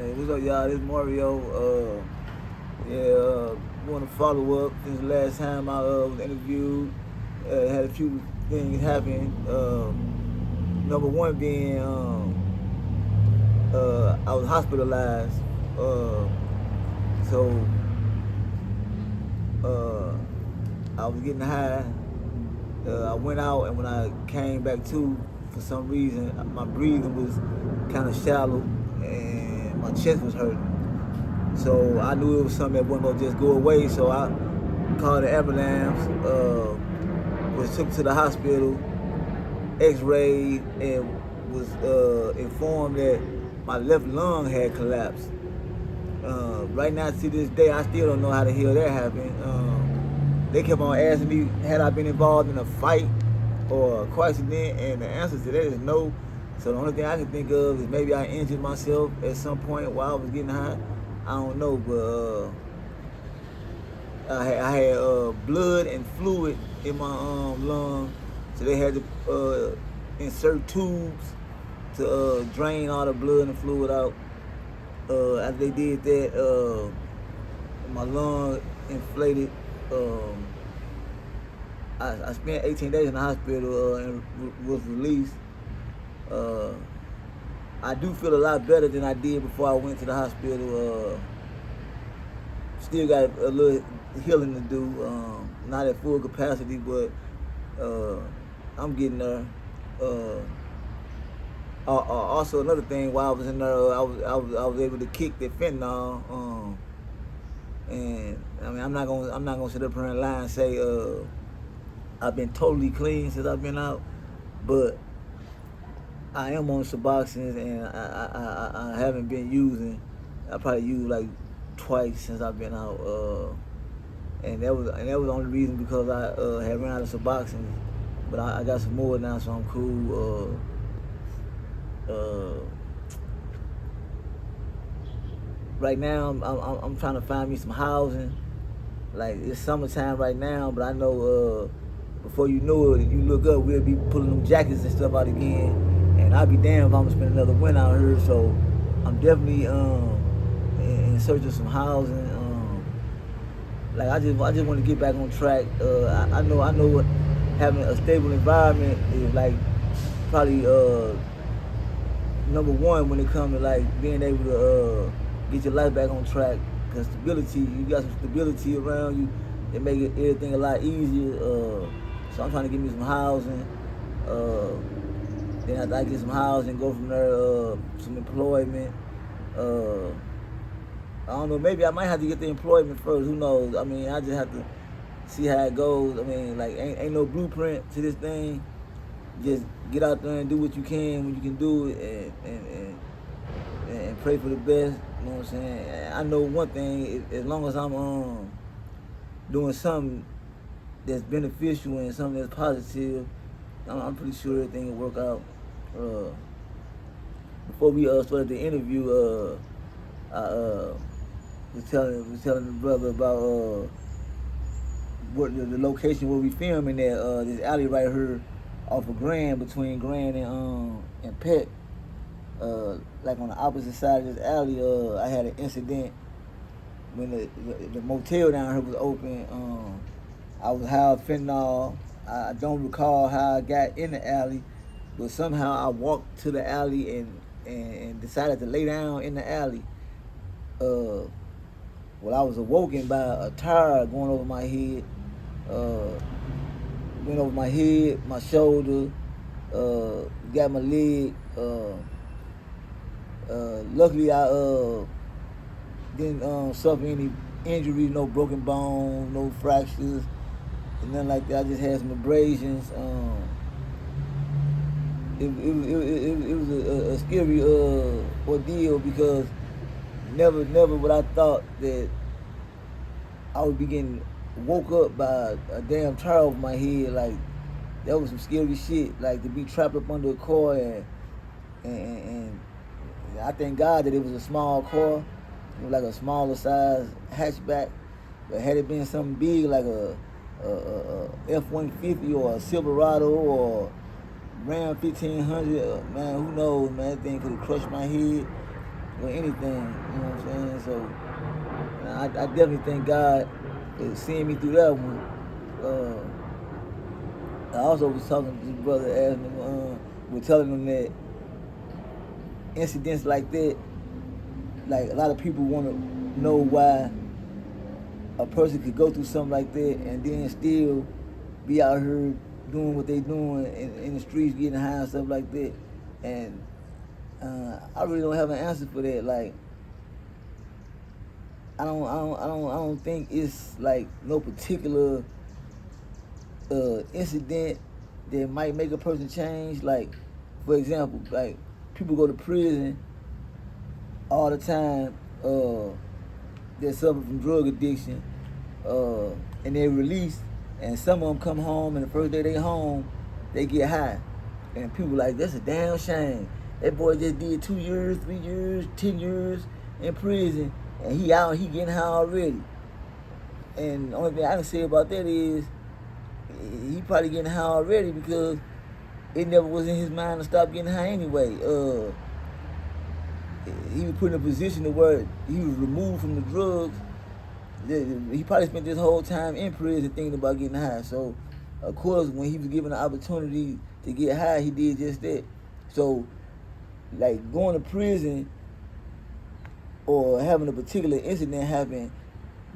Hey, what's up, y'all? This Mario. Want to follow up since the last time I was interviewed. Had a few things happen. Number one being I was hospitalized. Uh, so uh, I was getting high. I went out, and when I came back to, for some reason, my breathing was kind of shallow, and my chest was hurting. So I knew it was something that wasn't gonna just go away. So I called the ambulance, was took to the hospital, X-rayed, and was informed that my left lung had collapsed. Right now, to this day, I still don't know how the hell that happened. They kept on asking me, had I been involved in a fight or a car accident, and the answer to that is no. So the only thing I can think of is maybe I injured myself at some point while I was getting high. I don't know, but I had blood and fluid in my lung, so they had to insert tubes to drain all the blood and fluid out. After they did that, my lung inflated. Um, I spent 18 days in the hospital and was released. Uh, I do feel a lot better than I did before I went to the hospital. Still got a little healing to do. Not at full capacity, but uh, I'm getting there. Uh, Also, another thing, while I was in there, I was able to kick the fentanyl. And I mean, I'm not gonna sit up here and lie and say I've been totally clean since I've been out, but I am on Suboxone, and I haven't been using. I probably used like twice since I've been out, and that was the only reason because I had run out of Suboxone. But I got some more now, so I'm cool. Right now, I'm trying to find me some housing. Like, it's summertime right now, but I know before you know it, you look up, we'll be pulling them jackets and stuff out again. And I'll be damned if I'm gonna spend another winter out here. So I'm definitely in search of some housing. Like, I just want to get back on track. I know having a stable environment is like probably number one when it comes to like being able to get your life back on track. Cause stability, you got some stability around you, it make everything a lot easier. So I'm trying to get me some housing. Then after I get some housing, go from there, some employment. I don't know, maybe I might have to get the employment first. Who knows? I mean, I just have to see how it goes. I mean, like, ain't no blueprint to this thing. Just get out there and do what you can when you can do it, and pray for the best. You know what I'm saying? I know one thing: as long as I'm doing something that's beneficial and something that's positive, I'm pretty sure everything will work out. Before we started the interview, I was telling the brother about what the location where we filming at, this alley right here off of Grand, between Grand and Peck. Like on the opposite side of this alley, I had an incident when the motel down here was open. I was high off fentanyl. I don't recall how I got in the alley, but somehow I walked to the alley and decided to lay down in the alley. Uh, well, I was awoken by a tire going over my head. Uh, Went over my head, my shoulder, got my leg. Luckily, I didn't suffer any injuries, no broken bones, no fractures, and nothing like that. I just had some abrasions. It was a scary ordeal because never would I thought that I would be getting woke up by a damn tire over my head. Like, that was some scary shit. Like, to be trapped up under a car, and I thank God that it was a small car. It was like a smaller size hatchback. But had it been something big like a F-150 or a Silverado or Ram 1500, man, who knows, man, that thing could have crushed my head. or anything. You know what I'm saying? So I definitely thank God for seeing me through that one. I also was talking to this brother, asking him, was telling him that incidents like that, like a lot of people want to know why a person could go through something like that and then still be out here doing what they doing in the streets, getting high and stuff like that. And I really don't have an answer for that. Like, I don't think it's like no particular incident that might make a person change. Like, for example, like people go to prison all the time. That suffer from drug addiction, and they're released, and some of them come home, and the first day they home, they get high, and people like, that's a damn shame. That boy just did 2 years, 3 years, 10 years in prison, and he out, he getting high already. And the only thing I can say about that is he probably getting high already because it never was in his mind to stop getting high anyway. He was put in a position to where he was removed from the drugs. He probably spent this whole time in prison thinking about getting high. So, of course, when he was given the opportunity to get high, he did just that. So, like going to prison or having a particular incident happen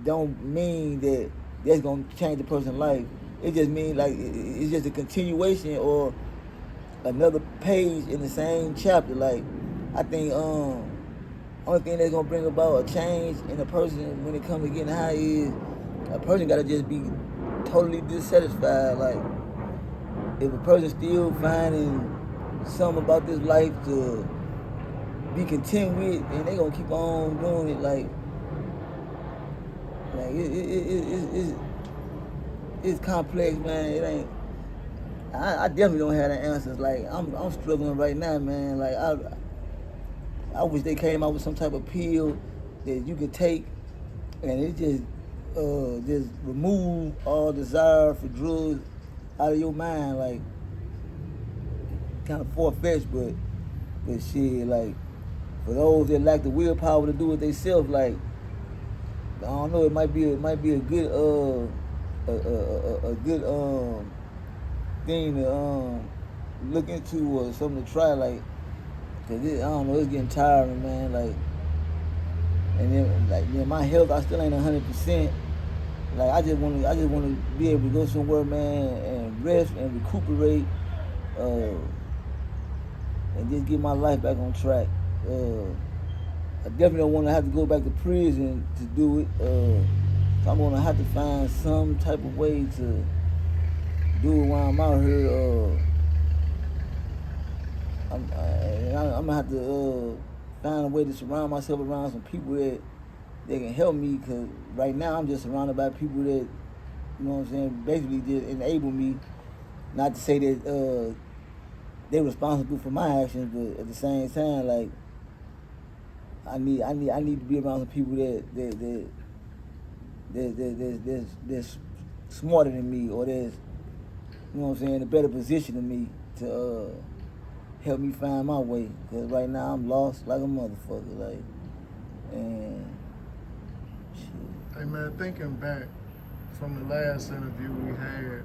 don't mean that that's gonna change the person's life. It just means like it's just a continuation or another page in the same chapter. Like I think only thing that's gonna bring about a change in a person when it comes to getting high is a person gotta just be totally dissatisfied. Like if a person still finding something about this life to be content with, and they gonna keep on doing it. Like it's complex, man. It ain't. I definitely don't have the answers. Like I'm struggling right now, man. Like I wish they came out with some type of pill that you could take, and it just remove all desire for drugs out of your mind. Like kind of far fetched, but shit, like for those that lack the willpower to do it themselves, like I don't know, it might be a good a good thing to look into or something to try, like, cause I don't know, it's getting tiring, man. Like, and then like my health, I still ain't 100%. Like I just want to be able to go somewhere, man, and rest and recuperate, and just get my life back on track. I definitely don't want to have to go back to prison to do it. So I'm gonna have to find some type of way to do it while I'm out here. I'm gonna have to find a way to surround myself around some people that can help me. Cause right now I'm just surrounded by people that, you know what I'm saying, basically just enable me. Not to say that they're responsible for my actions, but at the same time, like I need to be around some people that's smarter than me, or that's, you know what I'm saying, a better position than me to help me find my way. Cause right now I'm lost like a motherfucker. Like, and shit. Hey man, thinking back from the last interview we had,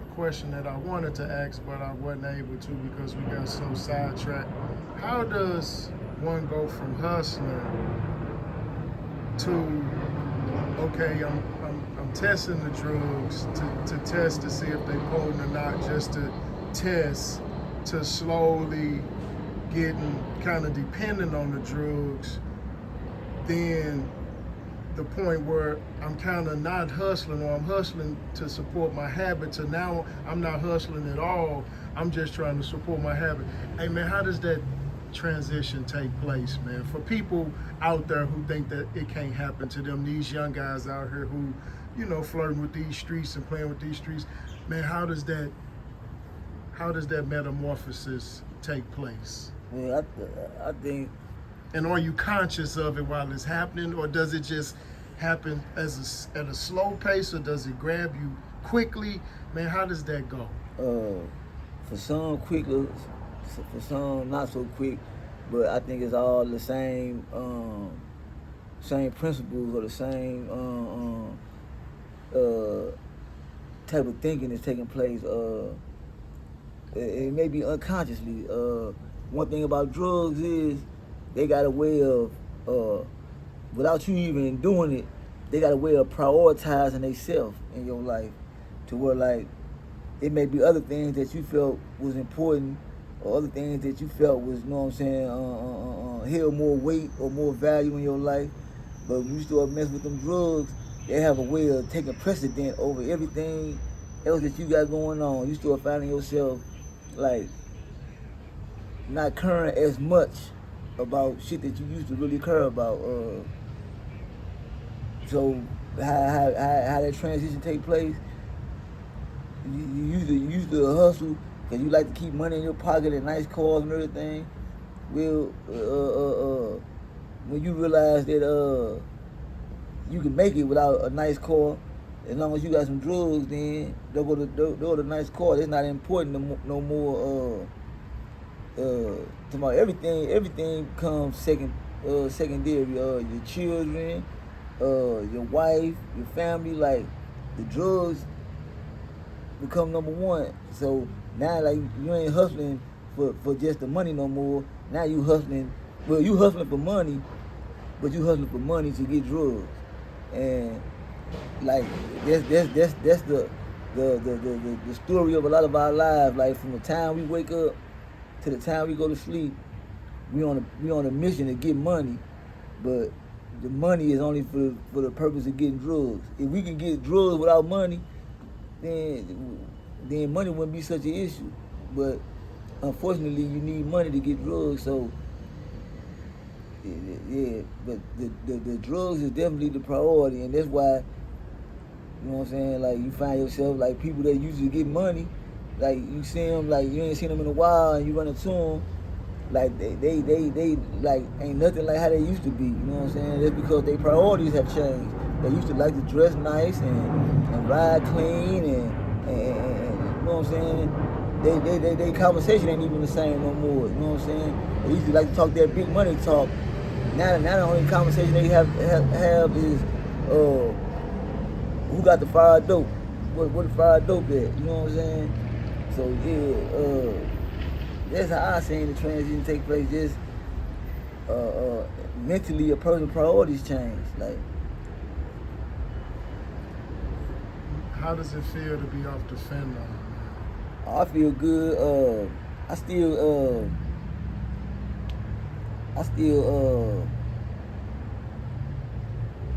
a question that I wanted to ask but I wasn't able to because we got so sidetracked. How does one go from hustling to, okay, I'm testing the drugs to test to see if they potent or not, just to test, to slowly getting kind of dependent on the drugs, then the point where I'm kind of not hustling, or I'm hustling to support my habit, to now I'm not hustling at all, I'm just trying to support my habit. Hey man, how does that transition take place, man, for people out there who think that it can't happen to them, these young guys out here who, you know, flirting with these streets and playing with these streets, man, how does that metamorphosis take place? Yeah, I think. And are you conscious of it while it's happening, or does it just happen at a slow pace, or does it grab you quickly? Man, how does that go? For some quicker, for some not so quick. but I think it's all the same principles or the same type of thinking that's taking place. It may be unconsciously. One thing about drugs is they got a way of, without you even doing it, they got a way of prioritizing themselves in your life, to where like it may be other things that you felt was important, or other things that you felt was, you know what I'm saying, held more weight or more value in your life. But when you start messing with them drugs, they have a way of taking precedent over everything else that you got going on. You start finding yourself like not caring as much about shit that you used to really care about. So how that transition take place? You used to hustle because you like to keep money in your pocket and nice cars and everything. Well, when you realize that you can make it without a nice car, as long as you got some drugs, then they'll go to nice car. It's not important no more. Tomorrow everything comes secondary. Your children, your wife, your family, like the drugs become number one. So now like you ain't hustling for just the money no more. Now you hustling. Well, you hustling for money, but you hustling for money to get drugs, and like that's the story of a lot of our lives. Like from the time we wake up to the time we go to sleep, we on a mission to get money, but the money is only for the purpose of getting drugs. If we can get drugs without money, then money wouldn't be such an issue. But unfortunately, you need money to get drugs. So yeah, but the drugs is definitely the priority, and that's why, you know what I'm saying, like you find yourself like people that usually get money, like you see them, like you ain't seen them in a while, and you run into them, like they like ain't nothing like how they used to be. You know what I'm saying? That's because their priorities have changed. They used to like to dress nice and ride clean and you know what I'm saying. They conversation ain't even the same no more. You know what I'm saying? They used to like to talk that big money talk. Now the only conversation they have is who got the fire dope? What the fire dope at? You know what I'm saying? So yeah, that's how I seen the transition take place. Just mentally, a person's priorities change. Like, How does it feel to be off the fentanyl? I feel good. I still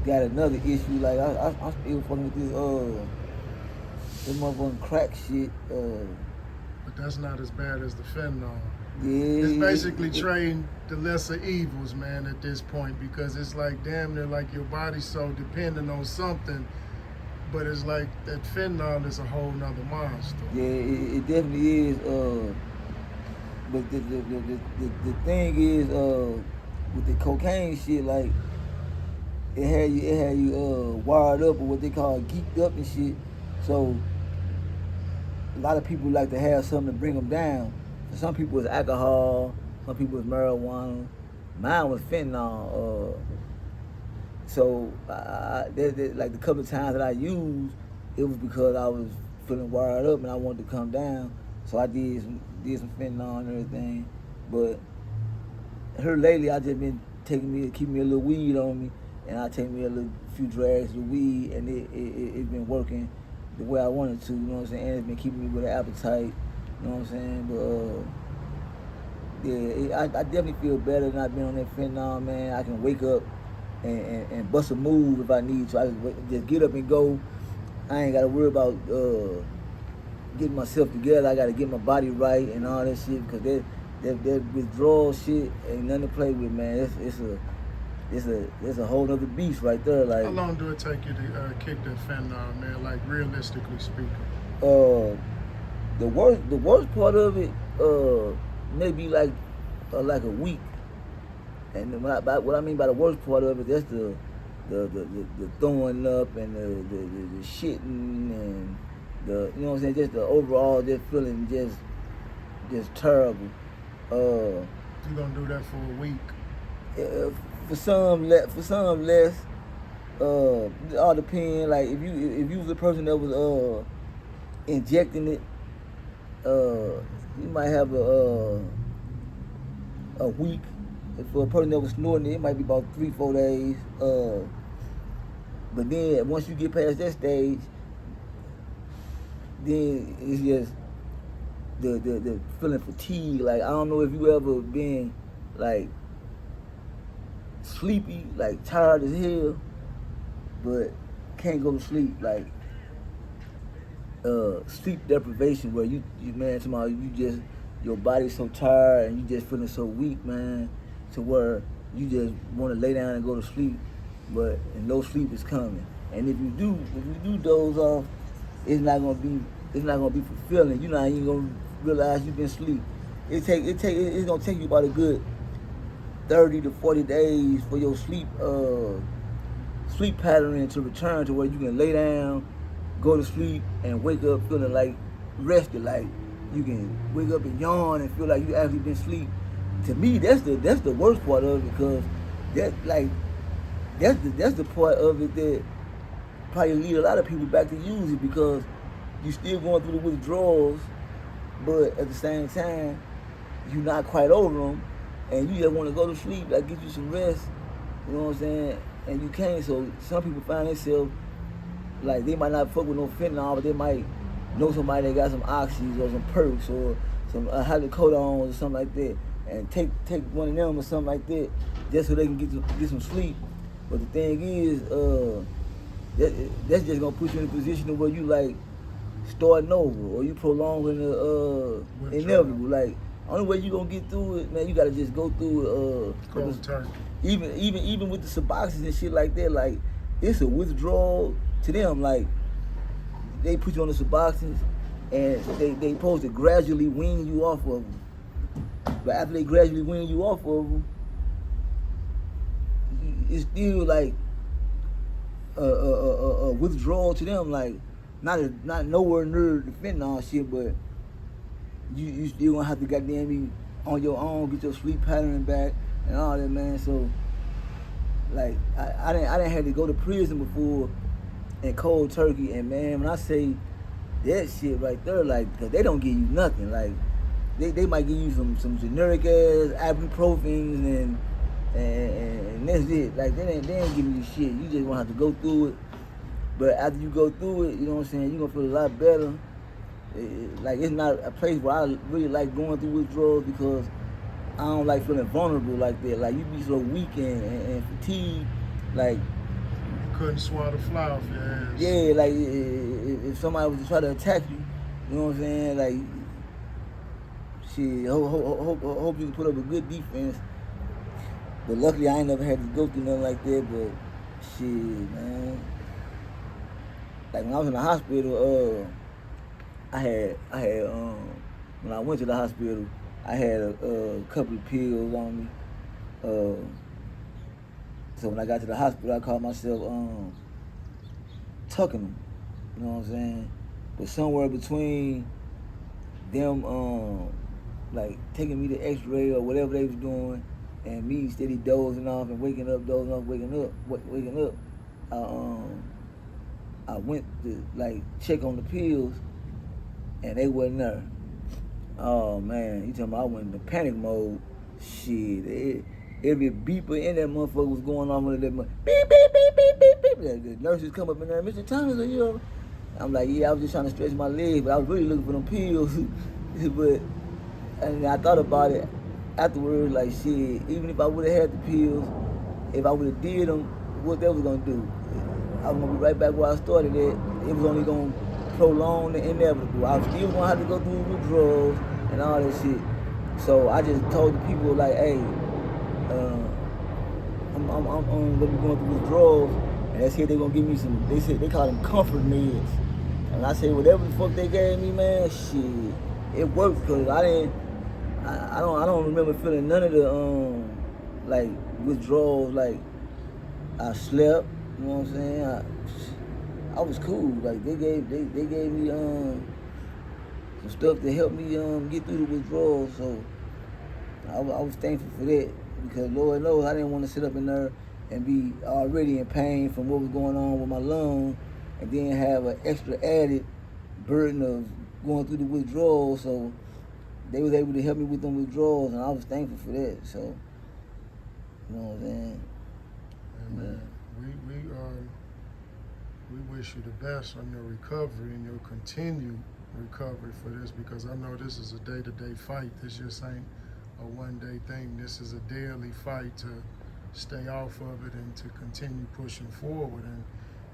got another issue. Like I'm still fucking with this motherfucking crack shit. But that's not as bad as the fentanyl. Yeah, It's basically trading the lesser evils, man, at this point, because it's like damn near like your body's so dependent on something, but it's like that fentanyl is a whole nother monster. Yeah, it definitely is. But the thing is, with the cocaine shit, like it had you wired up, or what they call geeked up and shit. So a lot of people like to have something to bring them down. For some people it's alcohol, some people it's marijuana. Mine was fentanyl. So like the couple of times that I used, it was because I was feeling wired up and I wanted to come down. So I did some fentanyl and everything. But here lately, I just been keeping me a little weed on me, and I take me a few drags of weed, and it's been working the way I wanted to. You know what I'm saying? And it's been keeping me with an appetite. You know what I'm saying? But yeah, I definitely feel better than I've been on that fentanyl, man. I can wake up and bust a move if I need to. I can just get up and go. I ain't got to worry about getting myself together. I got to get my body right and all that shit, because that withdrawal shit ain't nothing to play with, man. It's a whole other beast right there. Like, How long do it take you to kick that fentanyl, man? Like realistically speaking. The worst part of it maybe like a week. And what I mean by the worst part of it, that's the throwing up and the shitting and you know what I'm saying, just the overall just feeling just terrible. You're gonna do that for a week. For some less. It all depends. Like if you was a person that was injecting it, you might have a week. If for a person that was snorting it, it might be about 3-4 days. But then once you get past that stage, then it's just the feeling fatigue. Like I don't know if you ever been like sleepy, like tired as hell, but can't go to sleep. Like sleep deprivation, where you man, tomorrow you just your body's so tired and you just feeling so weak, man, to where you just want to lay down and go to sleep, but no sleep is coming. And if you do doze off, it's not gonna be fulfilling. You're not even gonna realize you've been asleep. It's gonna take you about a good 30 to 40 days for your sleep pattern to return to where you can lay down, go to sleep, and wake up feeling like rested, like you can wake up and yawn and feel like you actually been asleep. To me, that's the worst part of it, because that's the part of it that probably lead a lot of people back to use it, because you still going through the withdrawals, but at the same time you're not quite over them, and you just want to go to sleep, like get you some rest. You know what I'm saying? And you can't. So some people find themselves like they might not fuck with no fentanyl, but they might know somebody that got some oxys or some perks or some hydrocodones or something like that, and take one of them or something like that, just so they can get some sleep. But the thing is, that's just gonna put you in a position where you like starting over, or you prolonging the inevitable. Like only way you gonna get through it, man, you gotta just go through it. Cold turkey. Even with the Suboxys and shit like that, like it's a withdrawal to them. Like they put you on the Suboxys, and they supposed to gradually wean you off of them. But after they gradually wean you off of them, it's still like a withdrawal to them. Like not nowhere near the fentanyl shit, but you still gonna have to goddamn be on your own, get your sleep pattern back and all that, man. So like I didn't have to go to prison before in cold turkey, and man, when I say that shit right there, like, cause they don't give you nothing. Like they might give you some generic ass ibuprofens and that's it. Like they ain't giving you shit. You just gonna have to go through it. But after you go through it, you know what I'm saying, you're gonna feel a lot better. Like it's not a place where I really like going through withdrawals, because I don't like feeling vulnerable like that. Like you be so weak and fatigued. Like You couldn't swat a fly off your ass. yeah, like if somebody was to try to attack you, you know what I'm saying? Like shit, hope you can put up a good defense. But luckily I ain't never had to go through nothing like that. But shit, man. Like when I was in the hospital, I had when I went to the hospital, I had a couple of pills on me. So when I got to the hospital, I called myself tucking them. You know what I'm saying? But somewhere between them like taking me to X-ray or whatever they was doing, and me steady dozing off and waking up, waking up, I went to like check on the pills, and they wasn't there. Oh man, you talking about I went into panic mode. Shit, every beeper in that motherfucker was going on with that beep, beep, beep, beep, beep, beep. The nurses come up in there, Mr. Thomas, are you? I'm like, yeah, I was just trying to stretch my legs, but I was really looking for them pills. But and I thought about it afterwards, like shit, even if I would have had the pills, if I would have did them, what that was gonna do? I was gonna be right back where I started at. It was only gonna prolong the inevitable. I was still gonna have to go through withdrawals and all that shit. So I just told the people like, hey, I'm gonna be going through withdrawals, and that's here they gonna give me some. They said they call them comfort meds, and I said whatever the fuck they gave me, man, shit, it worked, because I don't remember feeling none of the like withdrawals. Like I slept, you know what I'm saying? I was cool. Like they gave me some stuff to help me get through the withdrawal. So I was thankful for that because Lord knows I didn't want to sit up in there and be already in pain from what was going on with my lung, and then have an extra added burden of going through the withdrawals. So they was able to help me with them withdrawals, and I was thankful for that. So, you know what I'm saying? And we wish you the best on your recovery and your continued recovery for this, because I know this is a day-to-day fight. This just ain't a one-day thing. This is a daily fight to stay off of it and to continue pushing forward. And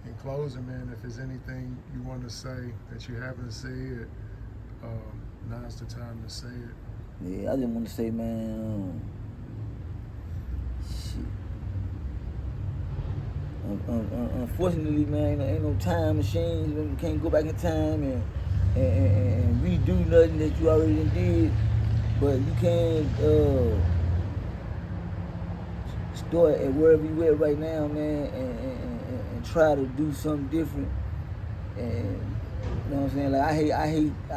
in closing, man, if there's anything you want to say that you haven't said, now's the time to say it. Yeah, I just want to say, man, shit. Unfortunately, man, ain't no time machines. You can't go back in time and redo nothing that you already did. But you can start at wherever you at right now, man, and try to do something different. And you know what I'm saying? Like I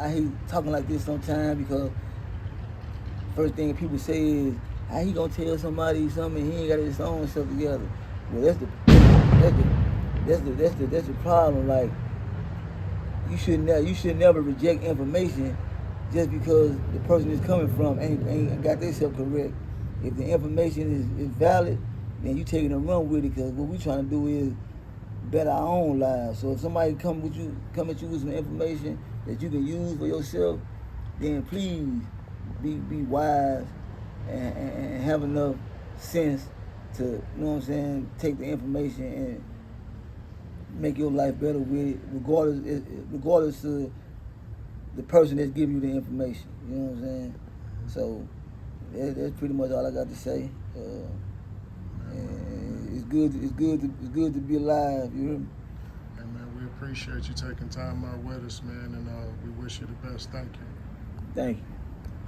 hate talking like this sometimes, because first thing people say is, how he gonna tell somebody something and he ain't got his own stuff together? Well, that's the problem. Like, you should never reject information just because the person is coming from ain't got themselves correct. If the information is valid, then you taking a run with it, because what we trying to do is better our own lives. So if somebody come at you with some information that you can use for yourself, then please be wise and have enough sense to, you know what I'm saying, take the information and make your life better with it, regardless of the person that's giving you the information. You know what I'm saying? So that's pretty much all I got to say. And it's good to be alive. You hear me? Hey, man, we appreciate you taking time out with us, man, and we wish you the best. Thank you. Thank you.